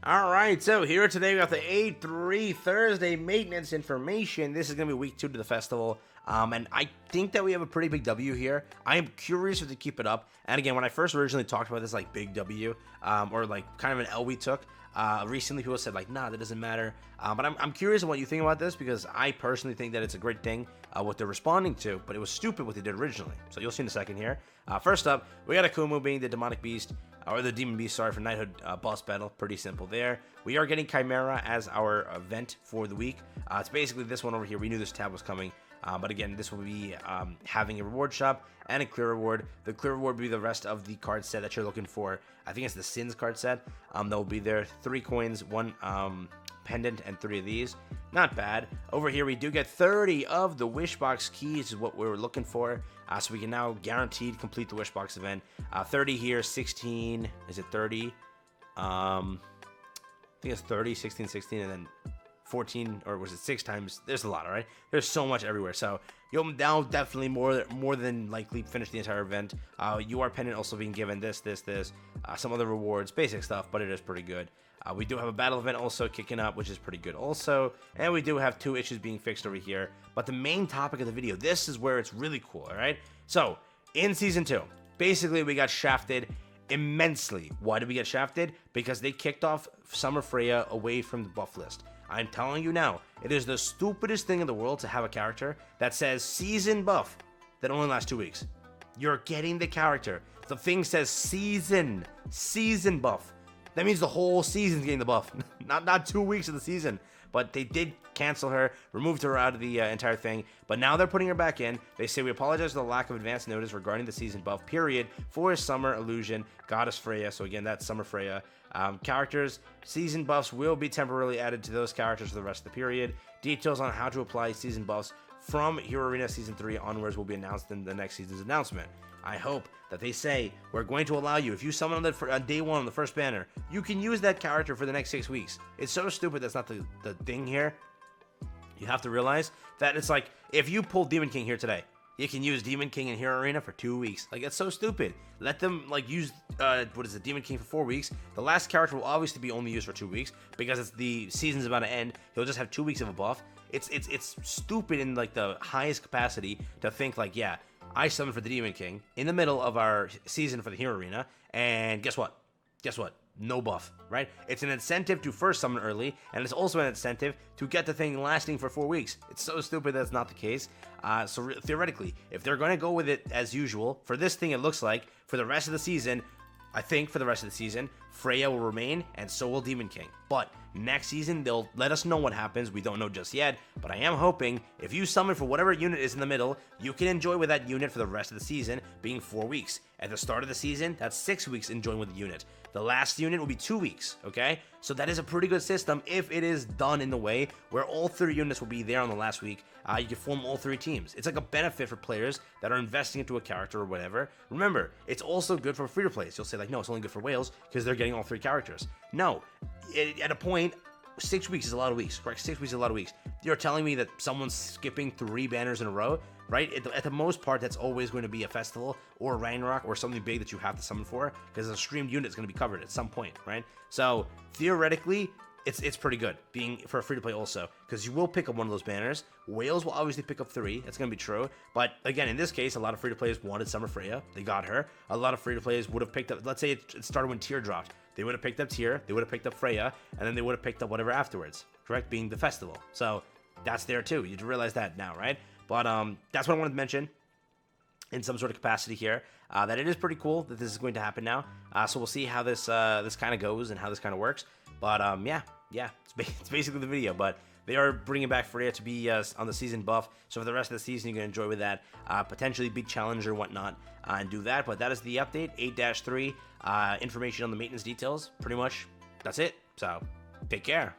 All right, so here today we got the 8-3 Thursday maintenance information. This is going to be week 2 to the festival, and I think that we have a pretty big W here. I am curious if they keep it up. And again, when I first originally talked about this like big W, or like kind of an L we took, recently people said like, nah, that doesn't matter. But I'm curious on what you think about this, because I personally think that it's a great thing, what they're responding to, but it was stupid what they did originally. So you'll see in a second here. First up, we got Akumu being the demonic beast. Or the Demon Beast, sorry, for Knighthood boss battle. Pretty simple there. We are getting Chimera as our event for the week. It's basically this one over here. We knew this tab was coming. But again, this will be having a reward shop and a clear reward. The clear reward will be the rest of the card set that you're looking for. I think it's the Sins card set. That will be there. 3 coins, 1 pendant, and 3 of these. Not bad. Over here, we do get 30 of the Wishbox keys is what we were looking for. So we can now guaranteed complete the Wishbox event. 30 here, 16. Is it 30? I think it's 30, 16, 16, and then 14, or was it 6 times? There's a lot, all right? There's so much everywhere. So you'll now definitely more than likely finish the entire event. You are pendant also being given this, some other rewards, basic stuff, but it is pretty good. We do have a battle event also kicking up, which is pretty good also. And we do have 2 issues being fixed over here. But the main topic of the video, this is where it's really cool, all right? So, in Season 2, basically we got shafted immensely. Why did we get shafted? Because they kicked off Summer Freya away from the buff list. I'm telling you now, it is the stupidest thing in the world to have a character that says Season buff that only lasts 2 weeks. You're getting the character. The thing says Season buff. That means the whole season's getting the buff, not 2 weeks of the season. But they did cancel her, removed her out of the entire thing. But now they're putting her back in. They say, we apologize for the lack of advance notice regarding the season buff period for Summer Illusion, Goddess Freya. So again, that's Summer Freya. Characters, season buffs will be temporarily added to those characters for the rest of the period. Details on how to apply season buffs from Hero Arena Season 3 onwards will be announced in the next season's announcement. I hope that they say, we're going to allow you, if you summon on day 1 on the first banner, you can use that character for the next 6 weeks. It's so stupid that's not the thing here. You have to realize that it's like, if you pull Demon King here today, you can use Demon King in Hero Arena for 2 weeks. Like, it's so stupid. Let them, like, use, Demon King for 4 weeks. The last character will obviously be only used for 2 weeks, because it's the season's about to end. He'll just have 2 weeks of a buff. It's stupid in, like, the highest capacity to think, like, yeah, I summoned for the Demon King in the middle of our season for the Hero Arena, and guess what? No buff, right? It's an incentive to first summon early, and it's also an incentive to get the thing lasting for 4 weeks. It's so stupid that's not the case. So theoretically, if they're going to go with it as usual, for this thing it looks like, for the rest of the season, I think for the rest of the season, Freya will remain, and so will Demon King. But next season, they'll let us know what happens. We don't know just yet, but I am hoping if you summon for whatever unit is in the middle, you can enjoy with that unit for the rest of the season, being 4 weeks. At the start of the season, that's 6 weeks enjoying with the unit. The last unit will be 2 weeks, okay? So that is a pretty good system if it is done in the way where all 3 units will be there on the last week. You can form all 3 teams. It's like a benefit for players that are investing into a character or whatever. Remember, it's also good for free-to-plays. You'll say, like, no, it's only good for whales because they're getting all 3 characters. No, at a point, 6 weeks is a lot of weeks, correct? 6 weeks is a lot of weeks. You're telling me that someone's skipping 3 banners in a row, right? At the most part, that's always going to be a festival or a Ragnarok or something big that you have to summon for, because a streamed unit is going to be covered at some point, right? So theoretically, it's pretty good being for a free-to-play also, because you will pick up one of those banners. Whales will obviously pick up 3. That's going to be true. But again, in this case, a lot of free-to-players wanted Summer Freya. They got her. A lot of free-to-players would have picked up, let's say it started when Tier dropped. They would have picked up Tier, they would have picked up Freya, and then they would have picked up whatever afterwards, correct? Being the festival. So that's there too. You realize that now, right? But that's what I wanted to mention in some sort of capacity here, that it is pretty cool that this is going to happen now. So we'll see how this kind of goes and how this kind of works. But yeah, it's basically the video. But they are bringing back Freya to be on the season buff. So for the rest of the season, you can enjoy with that. Potentially big challenge or whatnot and do that. But that is the update, 8-3. Information on the maintenance details. Pretty much that's it. So take care.